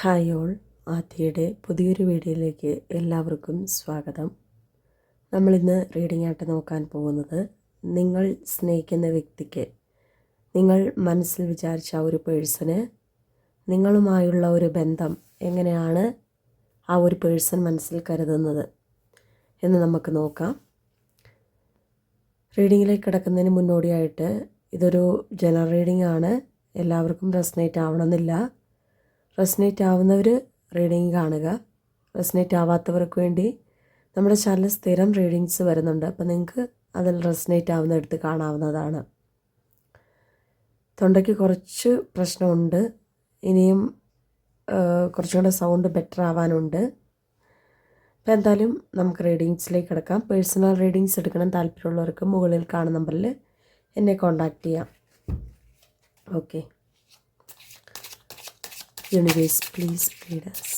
Hi all, ആദ്യയുടെ പുതിയൊരു വീഡിയോയിലേക്ക് എല്ലാവർക്കും സ്വാഗതം. നമ്മളിന്ന് റീഡിംഗ് ആയിട്ട് നോക്കാൻ പോകുന്നത് നിങ്ങൾ സ്നേഹിക്കുന്ന വ്യക്തിക്ക്, നിങ്ങൾ മനസ്സിൽ വിചാരിച്ച ആ ഒരു പേഴ്സണ് നിങ്ങളുമായുള്ള ഒരു ബന്ധം എങ്ങനെയാണ് ആ ഒരു പേഴ്സൺ മനസ്സിൽ കരുതുന്നത് എന്ന് നമുക്ക് നോക്കാം. റീഡിങ്ങിലേക്ക് കിടക്കുന്നതിന് മുന്നോടിയായിട്ട് ഇതൊരു ജനറൽ റീഡിംഗ് ആണ്. എല്ലാവർക്കും റെസനേറ്റ് ആവണമെന്നില്ല. റെസനേറ്റ് ആവുന്നവർ റീഡിങ് കാണുക. റെസനേറ്റ് ആവാത്തവർക്ക് വേണ്ടി നമ്മുടെ ചാനലിൽ സ്ഥിരം റീഡിങ്സ് വരുന്നുണ്ട്. അപ്പോൾ നിങ്ങൾക്ക് അതിൽ റെസനേറ്റ് ആവുന്നിടത്ത് കാണാവുന്നതാണ്. തൊണ്ടയ്ക്ക് കുറച്ച് പ്രശ്നമുണ്ട്. ഇനിയും കുറച്ചും കൂടെ സൗണ്ട് ബെറ്റർ ആവാനുണ്ട്. അപ്പോൾ എന്തായാലും നമുക്ക് റീഡിങ്സിലേക്ക് കിടക്കാം. പേഴ്സണൽ റീഡിങ്സ് എടുക്കണം താല്പര്യമുള്ളവർക്ക് മുകളിൽ കാണുന്ന നമ്പറിൽ എന്നെ കോൺടാക്റ്റ് ചെയ്യാം. Okay. Universe, please guide us.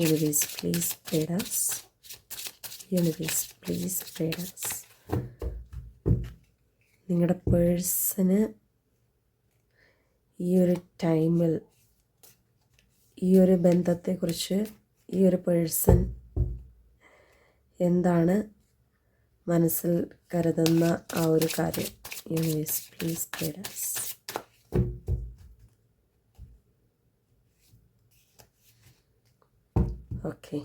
Universe, please guide us. Universe, please guide us. നിങ്ങളുടെ പേഴ്സണ് ഈ ഒരു ടൈമിൽ ഈ ഒരു ബന്ധത്തെക്കുറിച്ച് ഈ ഒരു പേഴ്സൺ എന്താണ് മനസ്സിൽ കരുതുന്ന ആ ഒരു കാര്യം. Universe, please guide us. Okay.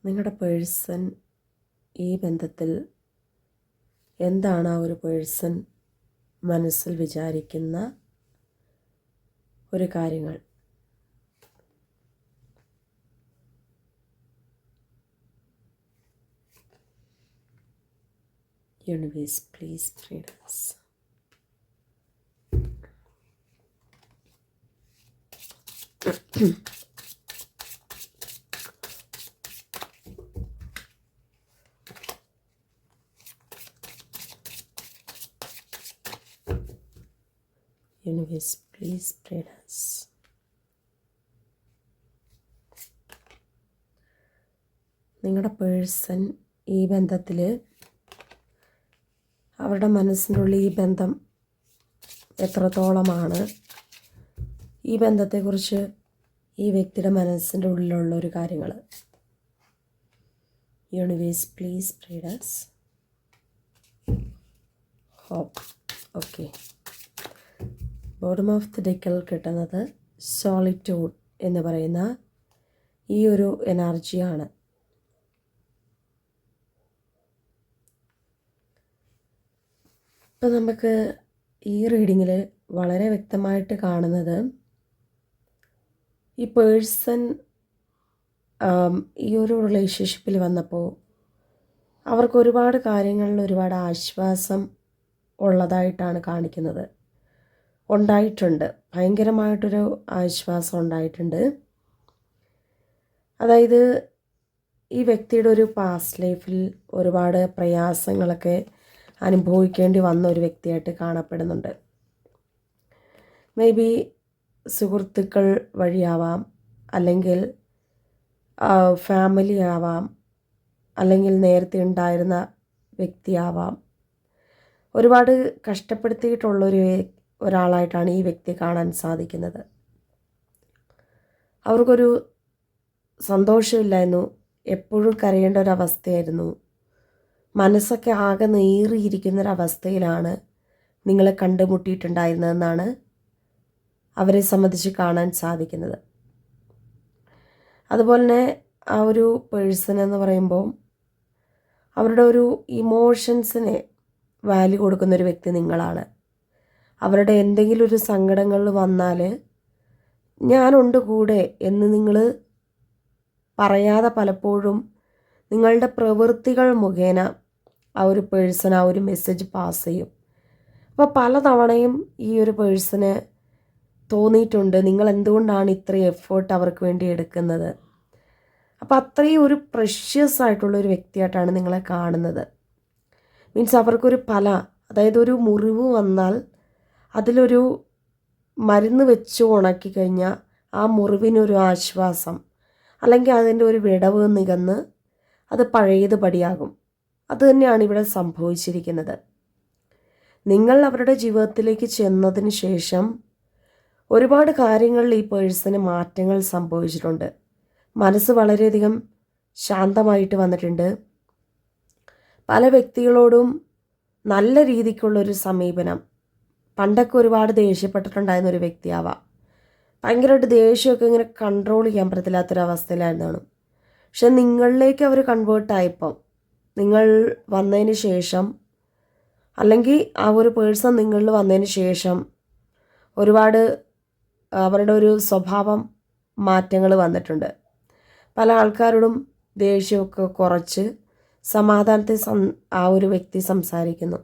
നിങ്ങളുടെ പേഴ്സൺ ഈ ബന്ധത്തിൽ എന്താണ് ആ ഒരു പേഴ്സൺ മനസ്സിൽ വിചാരിക്കുന്ന ഒരു കാര്യങ്ങൾ. Universe, please guide us. Universe, please guide us. നിങ്ങളുടെ പേഴ്സൺ ഈ ബന്ധത്തിൽ അവരുടെ മനസ്സിനുള്ളിൽ ഈ ബന്ധം എത്രത്തോളമാണ്, ഈ ബന്ധത്തെക്കുറിച്ച് ഈ വ്യക്തിയുടെ മനസ്സിൻ്റെ ഉള്ളിലുള്ള ഒരു കാര്യങ്ങൾ. Universe, please guide us. Hope. Okay. Bottom of the ഡെക്കിൽ കിട്ടുന്നത് സോളിറ്റ്യൂഡ് എന്ന് പറയുന്ന ഈ ഒരു എനർജിയാണ്. ഇപ്പം നമുക്ക് ഈ റീഡിങ്ങിൽ വളരെ വ്യക്തമായിട്ട് കാണുന്നത് ഈ പേഴ്സൺ ഈ ഒരു റിലേഷൻഷിപ്പിൽ വന്നപ്പോൾ അവർക്ക് ഒരുപാട് കാര്യങ്ങളിൽ ഒരുപാട് ആശ്വാസം ഉള്ളതായിട്ടാണ് കാണിക്കുന്നത്. ഉണ്ടായിട്ടുണ്ട്, ഭയങ്കരമായിട്ടൊരു ആശ്വാസം ഉണ്ടായിട്ടുണ്ട്. അതായത് ഈ വ്യക്തിയുടെ ഒരു പാസ്റ്റ് ലൈഫിൽ ഒരുപാട് പ്രയാസങ്ങളൊക്കെ അനുഭവിക്കേണ്ടി വന്ന ഒരു വ്യക്തിയായിട്ട് കാണപ്പെടുന്നുണ്ട്. മേ ബി സുഹൃത്തുക്കൾ വഴിയാവാം, അല്ലെങ്കിൽ ഫാമിലി ആവാം, അല്ലെങ്കിൽ നേരത്തെ ഉണ്ടായിരുന്ന വ്യക്തിയാവാം. ഒരുപാട് കഷ്ടപ്പെടുത്തിയിട്ടുള്ളൊരു ഒരാളായിട്ടാണ് ഈ വ്യക്തി കാണാൻ സാധിക്കുന്നത്. അവർക്കൊരു സന്തോഷമില്ലായിരുന്നു, എപ്പോഴും കരയേണ്ട ഒരവസ്ഥയായിരുന്നു. മനസ്സൊക്കെ ആകെ നീറിയിരിക്കുന്നൊരവസ്ഥയിലാണ് നിങ്ങളെ കണ്ടുമുട്ടിയിട്ടുണ്ടായിരുന്നതെന്നാണ് അവരെ സംബന്ധിച്ച് കാണാൻ സാധിക്കുന്നത്. അതുപോലെ തന്നെ ആ ഒരു പേഴ്സൺ എന്ന് പറയുമ്പോൾ അവരുടെ ഒരു ഇമോഷൻസിനെ വാല്യൂ കൊടുക്കുന്നൊരു വ്യക്തി നിങ്ങളാണ്. അവരുടെ എന്തെങ്കിലും ഒരു സങ്കടങ്ങളിൽ വന്നാൽ ഞാനുണ്ട് കൂടെ എന്ന് നിങ്ങൾ പറയാതെ പലപ്പോഴും നിങ്ങളുടെ പ്രവൃത്തികൾ മുഖേന ആ ഒരു പേഴ്സൺ ആ ഒരു മെസ്സേജ് പാസ് ചെയ്യും. അപ്പോൾ പലതവണയും ഈ ഒരു പേഴ്സണ് തോന്നിയിട്ടുണ്ട് നിങ്ങൾ എന്തുകൊണ്ടാണ് ഇത്രയും എഫേർട്ട് അവർക്ക് വേണ്ടി എടുക്കുന്നത്. അപ്പോൾ അത്രയും ഒരു പ്രഷ്യസ് ആയിട്ടുള്ളൊരു വ്യക്തിയായിട്ടാണ് നിങ്ങളെ കാണുന്നത്. മീൻസ് അവർക്കൊരു അതായത് ഒരു മുറിവ് വന്നാൽ അതിലൊരു മരുന്ന് വെച്ച് ഉണക്കി കഴിഞ്ഞാൽ ആ മുറിവിനൊരു ആശ്വാസം, അല്ലെങ്കിൽ അതിൻ്റെ ഒരു വിടവ് നികന്ന് അത് പഴയത് പടിയാകും. അതുതന്നെയാണ് ഇവിടെ സംഭവിച്ചിരിക്കുന്നത്. നിങ്ങൾ അവരുടെ ജീവിതത്തിലേക്ക് ചെന്നതിന് ശേഷം ഒരുപാട് കാര്യങ്ങളിൽ ഈ പേഴ്സന് മാറ്റങ്ങൾ സംഭവിച്ചിട്ടുണ്ട്. മനസ്സ് വളരെയധികം ശാന്തമായിട്ട് വന്നിട്ടുണ്ട്. പല വ്യക്തികളോടും നല്ല രീതിക്കുള്ളൊരു സമീപനം. പണ്ടൊക്കെ ഒരുപാട് ദേഷ്യപ്പെട്ടിട്ടുണ്ടായിരുന്ന ഒരു വ്യക്തിയാവാം. ഭയങ്കരമായിട്ട് ദേഷ്യമൊക്കെ ഇങ്ങനെ കൺട്രോൾ ചെയ്യാൻ പറ്റത്തില്ലാത്തൊരവസ്ഥയിലായിരുന്നു. പക്ഷെ നിങ്ങളിലേക്ക് അവർ കൺവേർട്ടായപ്പം, നിങ്ങൾ വന്നതിന് ശേഷം, അല്ലെങ്കിൽ ആ ഒരു പേഴ്സൺ നിങ്ങളിൽ വന്നതിന് ശേഷം ഒരുപാട് അവരുടെ ഒരു സ്വഭാവം മാറ്റങ്ങൾ വന്നിട്ടുണ്ട്. പല ആൾക്കാരോടും ദേഷ്യമൊക്കെ കുറച്ച് സമാധാനത്തിൽ ആ ഒരു വ്യക്തി സംസാരിക്കുന്നു.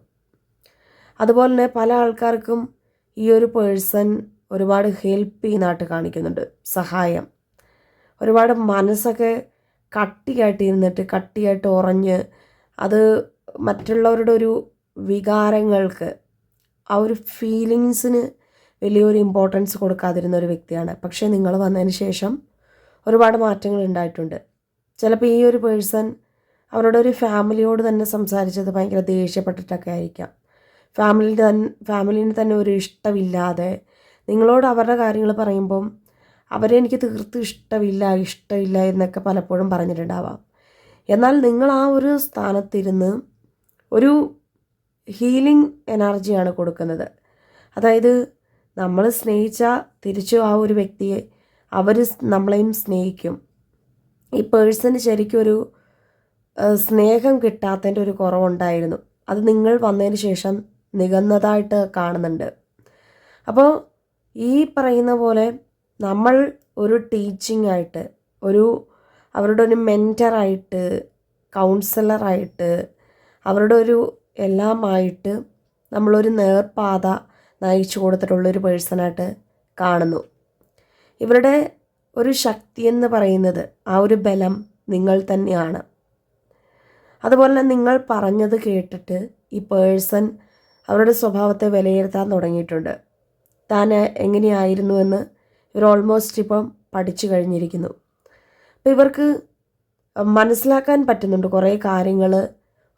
അതുപോലെ തന്നെ പല ആൾക്കാർക്കും ഈ ഒരു പേഴ്സൺ ഒരുപാട് ഹെൽപ്പ് ചെയ്യുന്നതായിട്ട് കാണിക്കുന്നുണ്ട്. സഹായം. ഒരുപാട് മനസ്സൊക്കെ കട്ടിയായിട്ട് ഇരുന്നിട്ട് കട്ടിയായിട്ട് ഉറഞ്ഞ് അത് മറ്റുള്ളവരുടെ ഒരു വികാരങ്ങൾക്ക്, ആ ഒരു ഫീലിങ്സിന് വലിയൊരു ഇമ്പോർട്ടൻസ് കൊടുക്കാതിരുന്ന ഒരു വ്യക്തിയാണ്. പക്ഷേ നിങ്ങൾ വന്നതിന് ശേഷം ഒരുപാട് മാറ്റങ്ങൾ ഉണ്ടായിട്ടുണ്ട്. ചിലപ്പോൾ ഈ ഒരു പേഴ്സൺ അവരുടെ ഒരു ഫാമിലിയോട് തന്നെ സംസാരിച്ചത് ഭയങ്കര ദേഷ്യപ്പെട്ടിട്ടൊക്കെ ആയിരിക്കാം. ഫാമിലിന് തന്നെ ഒരു ഇഷ്ടമില്ലാതെ നിങ്ങളോട് അവരുടെ കാര്യങ്ങൾ പറയുമ്പം അവരെനിക്ക് തീർത്തും ഇഷ്ടമില്ല എന്നൊക്കെ പലപ്പോഴും പറഞ്ഞിട്ടുണ്ടാവാം. എന്നാൽ നിങ്ങൾ ആ ഒരു സ്ഥാനത്തിരുന്ന് ഒരു ഹീലിംഗ് എനർജിയാണ് കൊടുക്കുന്നത്. അതായത് നമ്മൾ സ്നേഹിച്ചാൽ തിരിച്ചു ആ ഒരു വ്യക്തിയെ അവർ നമ്മളെയും സ്നേഹിക്കും. ഈ പേഴ്സണ് ശരിക്കും ഒരു സ്നേഹം കിട്ടാത്തതിൻ്റെ ഒരു കുറവുണ്ടായിരുന്നു. അത് നിങ്ങൾ വന്നതിന് ശേഷം നികന്നതായിട്ട് കാണുന്നുണ്ട്. അപ്പോൾ ഈ പറയുന്ന പോലെ നമ്മൾ ഒരു ടീച്ചിങ് ആയിട്ട്, അവരുടെ ഒരു മെൻറ്ററായിട്ട്, കൗൺസിലറായിട്ട്, അവരുടെ ഒരു എല്ലാമായിട്ട് നമ്മളൊരു നേർപാത നയിച്ചു കൊടുത്തിട്ടുള്ളൊരു പേഴ്സണായിട്ട് കാണുന്നു. ഇവരുടെ ഒരു ശക്തി എന്ന് പറയുന്നത്, ആ ഒരു ബലം നിങ്ങൾ തന്നെയാണ്. അതുപോലെ തന്നെ നിങ്ങൾ പറഞ്ഞത് കേട്ടിട്ട് ഈ പേഴ്സൺ അവരുടെ സ്വഭാവത്തെ വിലയിരുത്താൻ തുടങ്ങിയിട്ടുണ്ട്. താൻ എങ്ങനെയായിരുന്നുവെന്ന് ഇവർ ഓൾമോസ്റ്റ് ഇപ്പം പഠിച്ചു കഴിഞ്ഞിരിക്കുന്നു. അപ്പോൾ ഇവർക്ക് മനസ്സിലാക്കാൻ പറ്റുന്നുണ്ട്, കുറേ കാര്യങ്ങൾ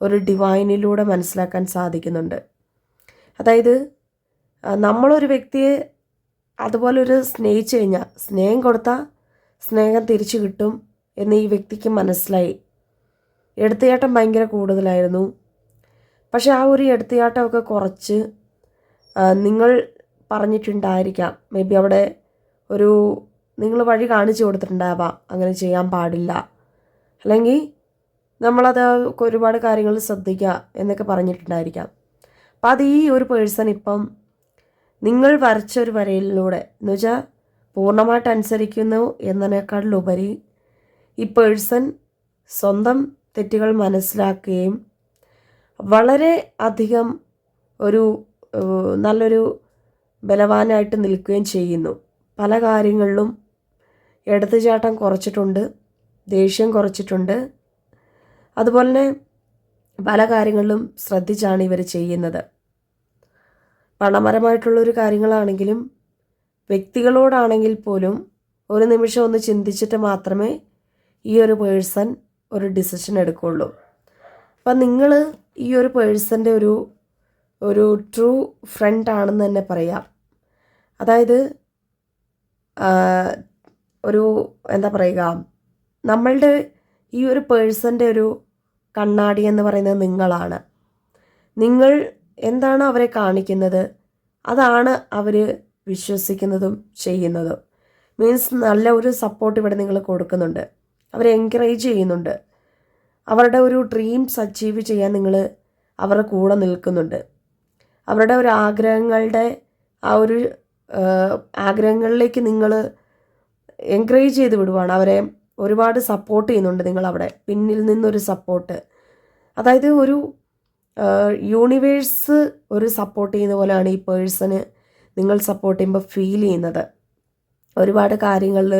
ഒരു ഡിവൈനിലൂടെ മനസ്സിലാക്കാൻ സാധിക്കുന്നുണ്ട്. അതായത് നമ്മളൊരു വ്യക്തിയെ അതുപോലെ ഒരു സ്നേഹിച്ചു കഴിഞ്ഞാൽ, സ്നേഹം കൊടുത്താൽ സ്നേഹം തിരിച്ചു കിട്ടും എന്ന് ഈ വ്യക്തിക്ക് മനസ്സിലായി. എടുത്തുചാട്ടം ഭയങ്കര കൂടുതലായിരുന്നു. പക്ഷെ ആ ഒരു എടുത്തുചാട്ടമൊക്കെ കുറച്ച് നിങ്ങൾ പറഞ്ഞിട്ടുണ്ടായിരിക്കാം. മേ ബി അവിടെ നിങ്ങൾ വഴി കാണിച്ചു കൊടുത്തിട്ടുണ്ടാവാം, അങ്ങനെ ചെയ്യാൻ പാടില്ല, അല്ലെങ്കിൽ നമ്മളത് ഒരുപാട് കാര്യങ്ങൾ ശ്രദ്ധിക്കുക എന്നൊക്കെ പറഞ്ഞിട്ടുണ്ടായിരിക്കാം. അപ്പം അത് ഈ ഒരു പേഴ്സൺ ഇപ്പം നിങ്ങൾ വരച്ചൊരു വരയിലൂടെ, എന്ന് വെച്ചാൽ പൂർണ്ണമായിട്ട് അനുസരിക്കുന്നു എന്നതിനേക്കാളിലുപരി ഈ പേഴ്സൺ സ്വന്തം തെറ്റുകൾ മനസ്സിലാക്കുകയും വളരെ അധികം നല്ലൊരു ബലവാനായിട്ട് നിൽക്കുകയും ചെയ്യുന്നു. പല കാര്യങ്ങളിലും എടുത്തുചാട്ടം കുറച്ചിട്ടുണ്ട്, ദേഷ്യം കുറച്ചിട്ടുണ്ട്. അതുപോലെ തന്നെ പല കാര്യങ്ങളിലും ശ്രദ്ധിച്ചാണ് ഇവർ ചെയ്യുന്നത്. പണപരമായിട്ടുള്ളൊരു കാര്യങ്ങളാണെങ്കിലും വ്യക്തികളോടാണെങ്കിൽ പോലും ഒരു നിമിഷം ഒന്ന് ചിന്തിച്ചിട്ട് മാത്രമേ ഈ ഒരു പേഴ്സൺ ഒരു ഡിസിഷൻ എടുക്കുകയുള്ളൂ. അപ്പം നിങ്ങൾ ഈ ഒരു പേഴ്സൻ്റെ ഒരു ട്രൂ ഫ്രണ്ട് ആണെന്ന് തന്നെ പറയാം. അതായത് എന്താ പറയുക, നമ്മളുടെ ഈ ഒരു പേഴ്സൻ്റെ ഒരു കണ്ണാടി എന്ന് പറയുന്നത് നിങ്ങളാണ്. നിങ്ങൾ എന്താണ് അവരെ കാണിക്കുന്നത്, അതാണ് അവർ വിശ്വസിക്കുന്നതും ചെയ്യുന്നതും. മീൻസ് നല്ല ഒരു സപ്പോർട്ട് ഇവിടെ നിങ്ങൾ കൊടുക്കുന്നുണ്ട്, അവരെ എൻകറേജ് ചെയ്യുന്നുണ്ട്. അവരുടെ ഒരു ഡ്രീംസ് അച്ചീവ് ചെയ്യാൻ നിങ്ങൾ അവരുടെ കൂടെ നിൽക്കുന്നുണ്ട്. അവരുടെ ഒരു ആഗ്രഹങ്ങളിലേക്ക് നിങ്ങൾ എൻകറേജ് ചെയ്ത് വിടുവാണ്. അവരെ ഒരുപാട് സപ്പോർട്ട് ചെയ്യുന്നുണ്ട് നിങ്ങളവിടെ, പിന്നിൽ നിന്നൊരു സപ്പോർട്ട്. അതായത് ഒരു യൂണിവേഴ്സ് ഒരു സപ്പോർട്ട് ചെയ്യുന്ന പോലെയാണ് ഈ പേഴ്സണ് നിങ്ങൾ സപ്പോർട്ട് ചെയ്യുമ്പോൾ ഫീൽ ചെയ്യുന്നത്. ഒരുപാട് കാര്യങ്ങളിൽ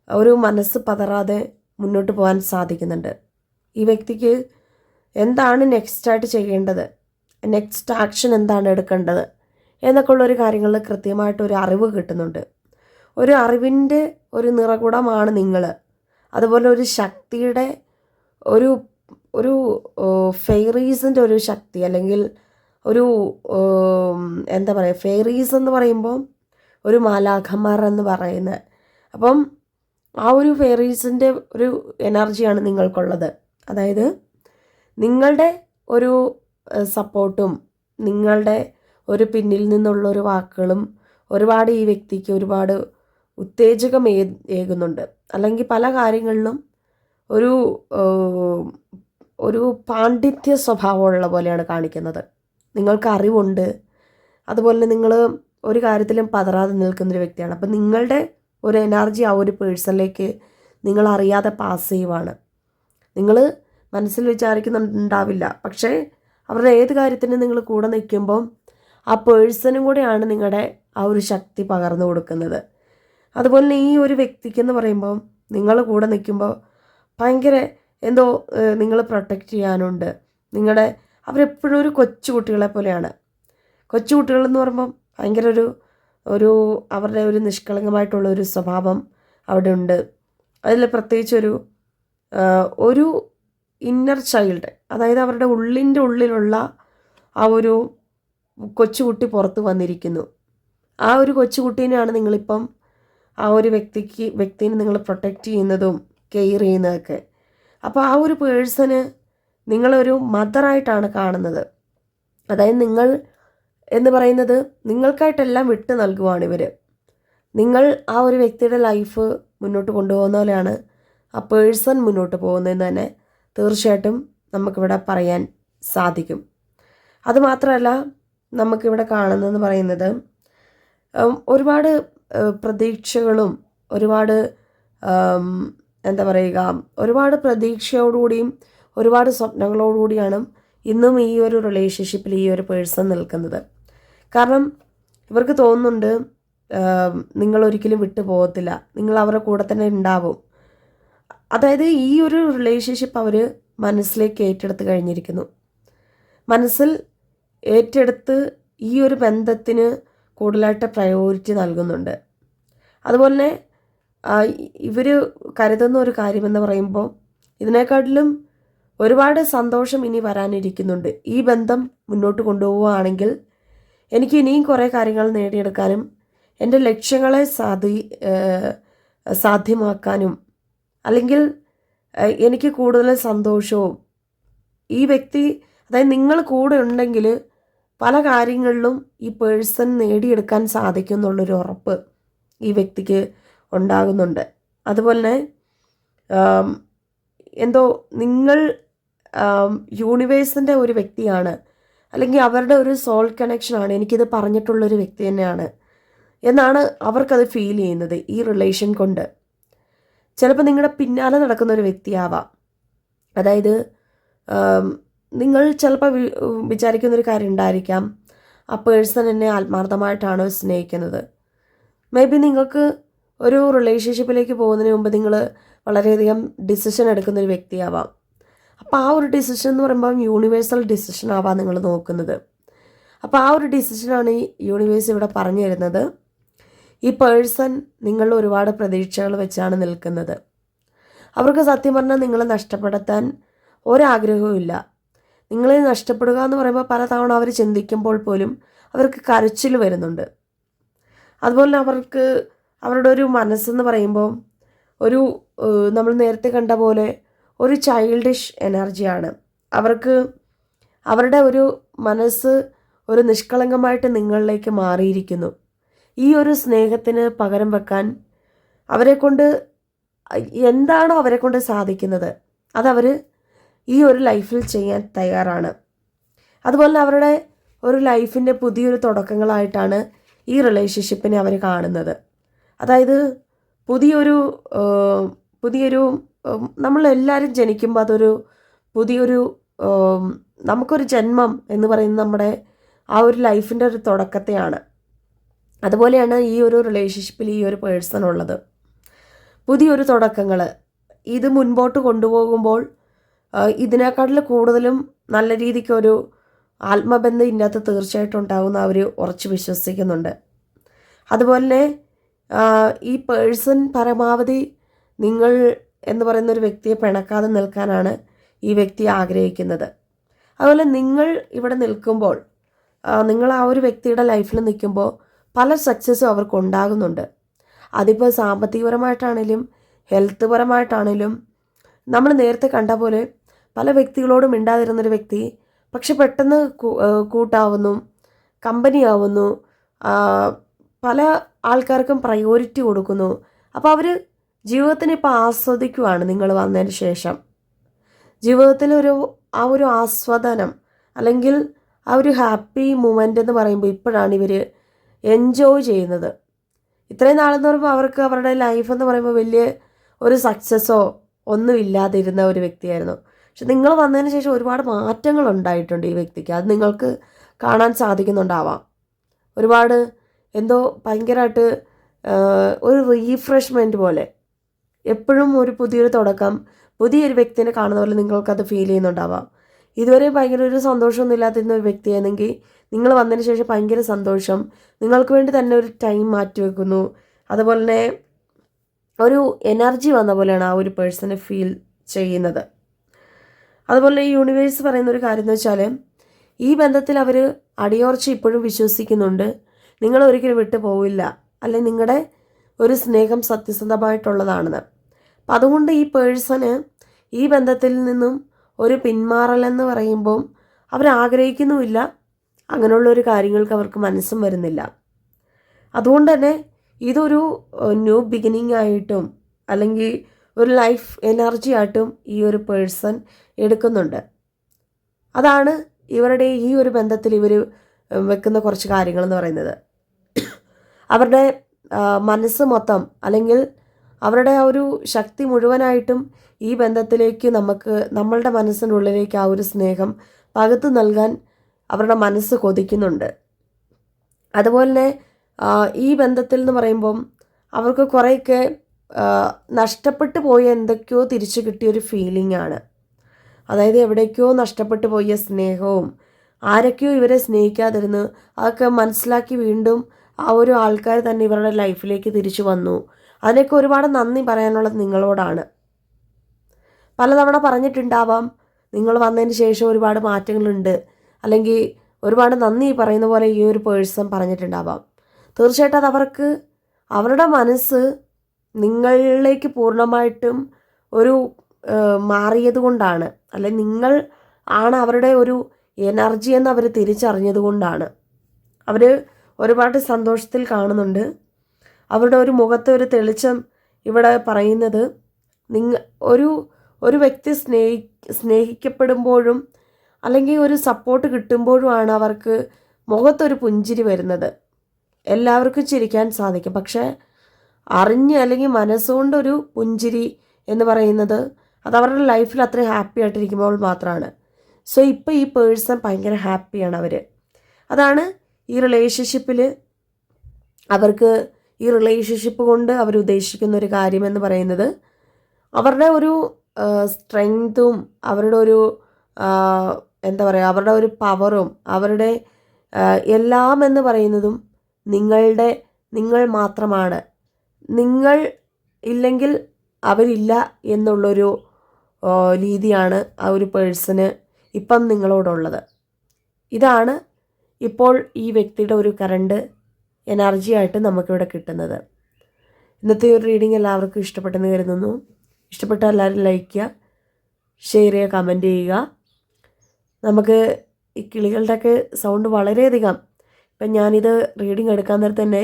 ഒരു മനസ്സ് പതറാതെ മുന്നോട്ട് പോകാൻ സാധിക്കുന്നുണ്ട്. ഈ വ്യക്തിക്ക് എന്താണ് നെക്സ്റ്റായിട്ട് ചെയ്യേണ്ടത്, നെക്സ്റ്റ് ആക്ഷൻ എന്താണ് എടുക്കേണ്ടത് എന്നൊക്കെ ഉള്ളൊരു കാര്യങ്ങളിൽ കൃത്യമായിട്ടൊരു അറിവ് കിട്ടുന്നുണ്ട്. ഒരു അറിവിൻ്റെ ഒരു നിറകുടമാണ് നിങ്ങൾ. അതുപോലെ ഒരു ശക്തിയുടെ ഒരു ഫെയറീസിൻ്റെ ഒരു ശക്തി, അല്ലെങ്കിൽ ഒരു എന്താ പറയുക, ഫെയറീസ് എന്ന് പറയുമ്പോൾ ഒരു മാലാഖമാർ എന്ന് പറയുന്നത്. അപ്പം ആ ഒരു ഫെയറീസിൻ്റെ ഒരു എനർജിയാണ് നിങ്ങൾക്കുള്ളത്. അതായത് നിങ്ങളുടെ ഒരു സപ്പോർട്ടും നിങ്ങളുടെ ഒരു പിന്നിൽ നിന്നുള്ള ഒരു വാക്കുകളും ഒരുപാട് ഈ വ്യക്തിക്ക് ഒരുപാട് ഉത്തേജകം ഏകുന്നുണ്ട്. അല്ലെങ്കിൽ പല കാര്യങ്ങളിലും ഒരു ഒരു പാണ്ഡിത്യ സ്വഭാവമുള്ള പോലെയാണ് കാണിക്കുന്നത്. നിങ്ങൾക്ക് അറിവുണ്ട്, അതുപോലെ തന്നെ നിങ്ങൾ ഒരു കാര്യത്തിലും പതറാതെ നിൽക്കുന്നൊരു വ്യക്തിയാണ്. അപ്പം നിങ്ങളുടെ ഒരു എനർജി ആ ഒരു പേഴ്സണിലേക്ക് നിങ്ങൾ അറിയാതെ പാസ് ചെയ്യുവാണ്. നിങ്ങൾ മനസ്സിൽ വിചാരിക്കുന്നുണ്ടാവില്ല, പക്ഷേ അവരുടെ ഏത് കാര്യത്തിനും നിങ്ങൾ കൂടെ നിൽക്കുമ്പം ആ പേഴ്സണും കൂടെയാണ് നിങ്ങളുടെ ആ ഒരു ശക്തി പകർന്നു കൊടുക്കുന്നത്. അതുപോലെ തന്നെ ഈ ഒരു വ്യക്തിക്കെന്ന് പറയുമ്പം നിങ്ങൾ കൂടെ നിൽക്കുമ്പോൾ ഭയങ്കര എന്തോ നിങ്ങൾ പ്രൊട്ടക്റ്റ് ചെയ്യാനുണ്ട്. അവരെപ്പോഴും ഒരു കൊച്ചു കുട്ടികളെ പോലെയാണ്. കൊച്ചു കുട്ടികളെന്ന് പറയുമ്പം ഭയങ്കര ഒരു അവരുടെ ഒരു നിഷ്കളങ്കമായിട്ടുള്ള ഒരു സ്വഭാവം അവിടെ ഉണ്ട്. അതിൽ പ്രത്യേകിച്ചൊരു ഒരു ഇന്നർ ചൈൽഡ്, അതായത് അവരുടെ ഉള്ളിലുള്ള ആ ഒരു കൊച്ചുകുട്ടി പുറത്ത് വന്നിരിക്കുന്നു. ആ ഒരു കൊച്ചുകുട്ടീനെയാണ് നിങ്ങളിപ്പം ആ ഒരു വ്യക്തിനെ നിങ്ങൾ പ്രൊട്ടക്റ്റ് ചെയ്യുന്നതും കെയർ ചെയ്യുന്നതൊക്കെ. അപ്പോൾ ആ ഒരു പേഴ്സണ് നിങ്ങളൊരു മദറായിട്ടാണ് കാണുന്നത്. അതായത് നിങ്ങൾ എന്ന് പറയുന്നത് നിങ്ങൾക്കായിട്ടെല്ലാം വിട്ട് നൽകുവാണ് ഇവർ. നിങ്ങൾ ആ ഒരു വ്യക്തിയുടെ ലൈഫ് മുന്നോട്ട് കൊണ്ടുപോകുന്ന പോലെയാണ് ആ പേഴ്സൺ മുന്നോട്ട് പോകുന്നതെന്ന് തന്നെ തീർച്ചയായിട്ടും നമുക്കിവിടെ പറയാൻ സാധിക്കും. അതുമാത്രമല്ല, നമുക്കിവിടെ കാണുന്നതെന്ന് പറയുന്നത് ഒരുപാട് പ്രതീക്ഷകളും ഒരുപാട് എന്താ പറയുക, ഒരുപാട് പ്രതീക്ഷയോടുകൂടിയും ഒരുപാട് സ്വപ്നങ്ങളോടുകൂടിയാണ് ഇന്നും ഈ ഒരു റിലേഷൻഷിപ്പിൽ ഈ ഒരു പേഴ്സൺ നിൽക്കുന്നത്. കാരണം ഇവർക്ക് തോന്നുന്നുണ്ട് നിങ്ങളൊരിക്കലും വിട്ടു പോകത്തില്ല, നിങ്ങൾ അവരുടെ കൂടെ തന്നെ ഉണ്ടാവും. അതായത് ഈ ഒരു റിലേഷൻഷിപ്പ് അവർ മനസ്സിലേക്ക് ഏറ്റെടുത്ത് കഴിഞ്ഞിരിക്കുന്നു. മനസ്സിൽ ഏറ്റെടുത്ത് ഈ ഒരു ബന്ധത്തിന് കൂടുതലായിട്ട് പ്രയോറിറ്റി നൽകുന്നുണ്ട്. അതുപോലെ തന്നെ ഇവർ കരുതുന്ന ഒരു കാര്യമെന്ന് പറയുമ്പോൾ ഇതിനെക്കാട്ടിലും ഒരുപാട് സന്തോഷം ഇനി വരാനിരിക്കുന്നുണ്ട്. ഈ ബന്ധം മുന്നോട്ട് കൊണ്ടുപോവുകയാണെങ്കിൽ എനിക്ക് ഇനിയും കുറേ കാര്യങ്ങൾ നേടിയെടുക്കാനും എൻ്റെ ലക്ഷ്യങ്ങളെ സാധ്യമാക്കാനും അല്ലെങ്കിൽ എനിക്ക് കൂടുതൽ സന്തോഷവും ഈ വ്യക്തി, അതായത് നിങ്ങൾ കൂടെ ഉണ്ടെങ്കിൽ പല കാര്യങ്ങളിലും ഈ പേഴ്സൺ നേടിയെടുക്കാൻ സാധിക്കും എന്നുള്ളൊരു ഉറപ്പ് ഈ വ്യക്തിക്ക് ഉണ്ടാകുന്നുണ്ട്. അതുപോലെ തന്നെ എന്തോ നിങ്ങൾ യൂണിവേഴ്സിൻ്റെ ഒരു വ്യക്തിയാണ്, അല്ലെങ്കിൽ അവരുടെ ഒരു സോൾ കണക്ഷനാണ്, എനിക്കിത് പറഞ്ഞിട്ടുള്ളൊരു വ്യക്തി തന്നെയാണ് എന്നാണ് അവർക്കത് ഫീൽ ചെയ്യുന്നത് ഈ റിലേഷൻ കൊണ്ട്. ചിലപ്പോൾ നിങ്ങളുടെ പിന്നാലെ നടക്കുന്ന ഒരു വ്യക്തിയാവാം. അതായത് നിങ്ങൾ ചിലപ്പോൾ വിചാരിക്കുന്നൊരു കാര്യം ഉണ്ടായിരിക്കാം, ആ പേഴ്സൺ എന്നെ ആത്മാർത്ഥമായിട്ടാണോ സ്നേഹിക്കുന്നത്. മേ ബി നിങ്ങൾക്ക് ഒരു റിലേഷൻഷിപ്പിലേക്ക് പോകുന്നതിന് മുമ്പ് നിങ്ങൾ വളരെയധികം ഡിസിഷൻ എടുക്കുന്നൊരു വ്യക്തിയാവാം. അപ്പോൾ ആ ഒരു ഡിസിഷൻ എന്ന് പറയുമ്പോൾ യൂണിവേഴ്സൽ ഡിസിഷൻ ആവാം നിങ്ങൾ നോക്കുന്നത്. അപ്പോൾ ആ ഒരു ഡിസിഷനാണ് ഈ യൂണിവേഴ്സ് ഇവിടെ പറഞ്ഞു തരുന്നത്. ഈ പേഴ്സൺ നിങ്ങളിൽ ഒരുപാട് പ്രതീക്ഷകൾ വെച്ചാണ് നിൽക്കുന്നത്. അവർക്ക് സത്യം പറഞ്ഞാൽ നിങ്ങളെ നഷ്ടപ്പെടുത്താൻ ഒരാഗ്രഹവും ഇല്ല. നിങ്ങളെ നഷ്ടപ്പെടുക എന്ന് പറയുമ്പോൾ പലതവണ അവർ ചിന്തിക്കുമ്പോൾ പോലും അവർക്ക് കരച്ചിൽ വരുന്നുണ്ട്. അതുപോലെ അവർക്ക് അവരുടെ ഒരു മനസ്സെന്ന് പറയുമ്പോൾ ഒരു നമ്മൾ നേരത്തെ കണ്ട പോലെ ഒരു ചൈൽഡിഷ് എനർജിയാണ്. അവർക്ക് അവരുടെ ഒരു മനസ്സ് ഒരു നിഷ്കളങ്കമായിട്ട് നിങ്ങളിലേക്ക് മാറിയിരിക്കുന്നു. ഈ ഒരു സ്നേഹത്തിന് പകരം വെക്കാൻ അവരെക്കൊണ്ട് എന്താണോ അവരെക്കൊണ്ട് സാധിക്കുന്നത് അതവർ ഈ ഒരു ലൈഫിൽ ചെയ്യാൻ തയ്യാറാണ്. അതുപോലെ അവരുടെ ഒരു ലൈഫിൻ്റെ പുതിയൊരു തുടക്കങ്ങളായിട്ടാണ് ഈ റിലേഷൻഷിപ്പിനെ അവർ കാണുന്നത്. അതായത് പുതിയൊരു നമ്മളെല്ലാവരും ജനിക്കുമ്പോൾ അതൊരു പുതിയൊരു നമുക്കൊരു ജന്മം എന്ന് പറയുന്നത് നമ്മുടെ ആ ഒരു ലൈഫിൻ്റെ ഒരു തുടക്കത്തെയാണ്. അതുപോലെയാണ് ഈ ഒരു റിലേഷൻഷിപ്പിൽ ഈ ഒരു പേഴ്സൺ ഉള്ളത്. പുതിയൊരു തുടക്കങ്ങൾ ഇത് മുൻപോട്ട് കൊണ്ടുപോകുമ്പോൾ ഇതിനേക്കാട്ടിൽ കൂടുതലും നല്ല രീതിക്കൊരു ആത്മബന്ധം ഇതിനകത്ത് തീർച്ചയായിട്ടും ഉണ്ടാകുമെന്ന് അവർ ഉറച്ച് വിശ്വസിക്കുന്നുണ്ട്. അതുപോലെ തന്നെ ഈ പേഴ്സൺ പരമാവധി നിങ്ങൾ എന്ന് പറയുന്ന ഒരു വ്യക്തിയെ പിണക്കാതെ നിൽക്കാനാണ് ഈ വ്യക്തി ആഗ്രഹിക്കുന്നത്. അതുപോലെ നിങ്ങൾ ഇവിടെ നിൽക്കുമ്പോൾ നിങ്ങൾ ആ ഒരു വ്യക്തിയുടെ ലൈഫിൽ നിൽക്കുമ്പോൾ പല സക്സസ്സും അവർക്ക് ഉണ്ടാകുന്നുണ്ട്. അതിപ്പോൾ സാമ്പത്തികപരമായിട്ടാണേലും ഹെൽത്ത് പരമായിട്ടാണേലും നമ്മൾ നേരത്തെ കണ്ട പോലെ പല വ്യക്തികളോടും മിണ്ടാതിരുന്നൊരു വ്യക്തി പക്ഷെ പെട്ടെന്ന് കൂട്ടാവുന്നു, കമ്പനിയാവുന്നു, പല ആൾക്കാർക്കും പ്രയോറിറ്റി കൊടുക്കുന്നു. അപ്പോൾ അവർ ജീവിതത്തിനെ ഇപ്പോൾ ആസ്വദിക്കുവാണ്. നിങ്ങൾ വന്നതിന് ശേഷം ജീവിതത്തിലൊരു ആ ഒരു ആസ്വാദനം അല്ലെങ്കിൽ ആ ഒരു ഹാപ്പി മൂമെൻ്റ് എന്ന് പറയുമ്പോൾ ഇപ്പോഴാണ് ഇവർ എൻജോയ് ചെയ്യുന്നത്. ഇത്രയും നാളെന്ന് പറയുമ്പോൾ അവർക്ക് അവരുടെ ലൈഫ് എന്ന് പറയുമ്പോൾ വലിയ ഒരു സക്സസ്സോ ഒന്നും ഇല്ലാതിരുന്ന ഒരു വ്യക്തിയായിരുന്നു. പക്ഷെ നിങ്ങൾ വന്നതിന് ശേഷം ഒരുപാട് മാറ്റങ്ങൾ ഉണ്ടായിട്ടുണ്ട് ഈ വ്യക്തിക്ക്. അത് നിങ്ങൾക്ക് കാണാൻ സാധിക്കുന്നുണ്ടാവാം. ഒരുപാട് എന്തോ ഭയങ്കരമായിട്ട് ഒരു റീഫ്രഷ്മെൻറ്റ് പോലെ, എപ്പോഴും ഒരു പുതിയൊരു തുടക്കം, പുതിയൊരു വ്യക്തിനെ കാണുന്ന പോലെ നിങ്ങൾക്കത് ഫീൽ ചെയ്യുന്നുണ്ടാവാം. ഇതുവരെ ഭയങ്കര ഒരു സന്തോഷമൊന്നും ഇല്ലാതിരുന്ന ഒരു വ്യക്തിയാണെങ്കിൽ നിങ്ങൾ വന്നതിന് ശേഷം ഭയങ്കര സന്തോഷം, നിങ്ങൾക്ക് വേണ്ടി തന്നെ ഒരു ടൈം മാറ്റി വെക്കുന്നു. അതുപോലെ തന്നെ ഒരു എനർജി വന്ന പോലെയാണ് ആ ഒരു പേഴ്സണെ ഫീൽ ചെയ്യുന്നത്. അതുപോലെ ഈ യൂണിവേഴ്സ് പറയുന്ന ഒരു കാര്യം എന്ന് വെച്ചാൽ ഈ ബന്ധത്തിൽ അവർ അടിയോർച്ച ഇപ്പോഴും വിശ്വസിക്കുന്നുണ്ട്. നിങ്ങൾ ഒരിക്കലും വിട്ടു പോവില്ല, അല്ലെങ്കിൽ നിങ്ങളുടെ ഒരു സ്നേഹം സത്യസന്ധമായിട്ടുള്ളതാണെന്ന്. അപ്പം അതുകൊണ്ട് ഈ പേഴ്സണ് ഈ ബന്ധത്തിൽ നിന്നും ഒരു പിന്മാറലെന്ന് പറയുമ്പം അവരാഗ്രഹിക്കുന്നുമില്ല. അങ്ങനെയുള്ളൊരു കാര്യങ്ങൾക്ക് അവർക്ക് മനസ്സും വരുന്നില്ല. അതുകൊണ്ട് തന്നെ ഇതൊരു ന്യൂ ബിഗിനിങ് ആയിട്ടും അല്ലെങ്കിൽ ഒരു ലൈഫ് എനർജി ആയിട്ടും ഈ ഒരു പേഴ്സൺ എടുക്കുന്നുണ്ട്. അതാണ് ഇവരുടെ ഈ ഒരു ബന്ധത്തിൽ ഇവർ വെക്കുന്ന കുറച്ച് കാര്യങ്ങളെന്ന് പറയുന്നത്. അവരുടെ മനസ്സ് മൊത്തം അല്ലെങ്കിൽ അവരുടെ ആ ഒരു ശക്തി മുഴുവനായിട്ടും ഈ ബന്ധത്തിലേക്ക് നമ്മളുടെ മനസ്സിനുള്ളിലേക്ക് ആ ഒരു സ്നേഹം പകുത്തു നൽകാൻ അവരുടെ മനസ്സ് കൊതിക്കുന്നുണ്ട്. അതുപോലെ തന്നെ ഈ ബന്ധത്തിൽ എന്ന് പറയുമ്പം അവർക്ക് കുറേയൊക്കെ നഷ്ടപ്പെട്ടു പോയ എന്തൊക്കെയോ തിരിച്ചു കിട്ടിയൊരു ഫീലിംഗ് ആണ്. അതായത് എവിടേക്കോ നഷ്ടപ്പെട്ടു പോയ സ്നേഹവും ആരൊക്കെയോ ഇവരെ സ്നേഹിക്കാതിരുന്ന് അതൊക്കെ മനസ്സിലാക്കി വീണ്ടും ആ ഒരു ആൾക്കാർ തന്നെ ഇവരുടെ ലൈഫിലേക്ക് തിരിച്ചു വന്നു. അതിനൊക്കെ ഒരുപാട് നന്ദി പറയാനുള്ളത് നിങ്ങളോടാണ്. പലതവണ പറഞ്ഞിട്ടുണ്ടാവാം നിങ്ങൾ വന്നതിന് ശേഷം ഒരുപാട് മാറ്റങ്ങളുണ്ട്, അല്ലെങ്കിൽ ഒരുപാട് നന്ദി പറയുന്ന പോലെ ഈ ഒരു പേഴ്സൺ പറഞ്ഞിട്ടുണ്ടാവാം. തീർച്ചയായിട്ടും അത് അവർക്ക് അവരുടെ മനസ്സ് നിങ്ങളിലേക്ക് പൂർണ്ണമായിട്ടും ഒരു മാറിയത് കൊണ്ടാണ്, അല്ലെങ്കിൽ നിങ്ങൾ ആണ് അവരുടെ ഒരു എനർജി എന്ന് അവർ തിരിച്ചറിഞ്ഞത് കൊണ്ടാണ്. അവർ ഒരുപാട് സന്തോഷത്തിൽ കാണുന്നുണ്ട്. അവരുടെ ഒരു മുഖത്തെ ഒരു തെളിച്ചം ഇവിടെ പറയുന്നത് ഒരു വ്യക്തി സ്നേഹിക്കപ്പെടുമ്പോഴും അല്ലെങ്കിൽ ഒരു സപ്പോർട്ട് കിട്ടുമ്പോഴുമാണ് അവർക്ക് മുഖത്തൊരു പുഞ്ചിരി വരുന്നത്. എല്ലാവർക്കും ചിരിക്കാൻ സാധിക്കും, പക്ഷേ അറിഞ്ഞ് അല്ലെങ്കിൽ മനസ്സുകൊണ്ടൊരു പുഞ്ചിരി എന്ന് പറയുന്നത് അത് അവരുടെ ലൈഫിൽ അത്രയും ഹാപ്പി ആയിട്ടിരിക്കുമ്പോൾ മാത്രമാണ്. സോ ഇപ്പോൾ ഈ പേഴ്സൺ ഭയങ്കര ഹാപ്പിയാണ് അവർ. അതാണ് ഈ റിലേഷൻഷിപ്പിൽ അവർക്ക് ഈ റിലേഷൻഷിപ്പ് കൊണ്ട് അവർ ഉദ്ദേശിക്കുന്ന ഒരു കാര്യമെന്ന് പറയുന്നത് അവരുടെ ഒരു സ്ട്രെങ്തും അവരുടെ ഒരു എന്താ പറയുക അവരുടെ ഒരു പവറും അവരുടെ എല്ലാം എന്ന് പറയുന്നതും നിങ്ങൾ മാത്രമാണ്. നിങ്ങൾ ഇല്ലെങ്കിൽ അവരില്ല എന്നുള്ളൊരു രീതിയാണ് ആ ഒരു പേഴ്സണ് ഇപ്പം നിങ്ങളോടുള്ളത്. ഇതാണ് ഇപ്പോൾ ഈ വ്യക്തിയുടെ ഒരു കറണ്ട് എനർജി ആയിട്ട് നമുക്കിവിടെ കിട്ടുന്നത്. ഇന്നത്തെ ഒരു റീഡിങ് എല്ലാവർക്കും ഇഷ്ടപ്പെട്ടെന്ന് കരുതുന്നു. ഇഷ്ടപ്പെട്ട എല്ലാവരും ലൈക്ക് ചെയ്യുക, ഷെയർ ചെയ്യുക, കമൻറ്റ് ചെയ്യുക. നമുക്ക് ഈ കിളികളുടെയൊക്കെ സൗണ്ട് വളരെയധികം, ഇപ്പം ഞാനിത് റീഡിങ് എടുക്കാൻ നേരത്തെ തന്നെ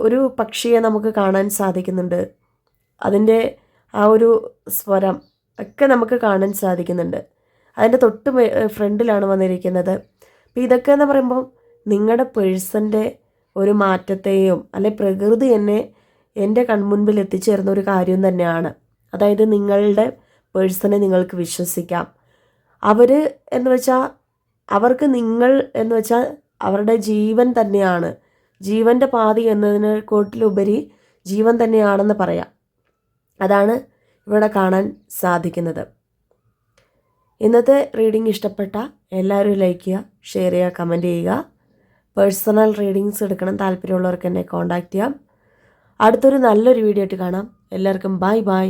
ഒരു പക്ഷിയെ നമുക്ക് കാണാൻ സാധിക്കുന്നുണ്ട്. അതിൻ്റെ ആ ഒരു സ്വരം ഒക്കെ നമുക്ക് കാണാൻ സാധിക്കുന്നുണ്ട്. അതിൻ്റെ തൊട്ട് ഫ്രണ്ടിലാണ് വന്നിരിക്കുന്നത്. അപ്പോൾ ഇതൊക്കെ എന്ന് പറയുമ്പോൾ നിങ്ങളുടെ പേഴ്സൻ്റെ ഒരു മാറ്റത്തെയും അല്ലെ പ്രകൃതി എന്നെ എൻ്റെ കൺമുൻപിൽ എത്തിച്ചേർന്ന ഒരു കാര്യം തന്നെയാണ്. അതായത് നിങ്ങളുടെ പേഴ്സണെ നിങ്ങൾക്ക് വിശ്വസിക്കാം. അവർ എന്ന് വെച്ചാൽ അവർക്ക് നിങ്ങൾ എന്ന് വെച്ചാൽ അവരുടെ ജീവൻ തന്നെയാണ്. ജീവൻ്റെ പാതി എന്നതിനെക്കാട്ടിലുപരി ജീവൻ തന്നെയാണെന്ന് പറയാം. അതാണ് ഇവിടെ കാണാൻ സാധിക്കുന്നത്. ഇന്നത്തെ റീഡിംഗ് ഇഷ്ടപ്പെട്ട എല്ലാവരും ലൈക്ക് ചെയ്യുക, ഷെയർ ചെയ്യുക, കമൻറ്റ് ചെയ്യുക. പേഴ്സണൽ റീഡിങ്സ് എടുക്കണം താല്പര്യമുള്ളവർക്ക് എന്നെ കോൺടാക്റ്റ് ചെയ്യാം. അടുത്തൊരു നല്ലൊരു വീഡിയോ ആയിട്ട് കാണാം. എല്ലാവർക്കും ബൈ ബൈ.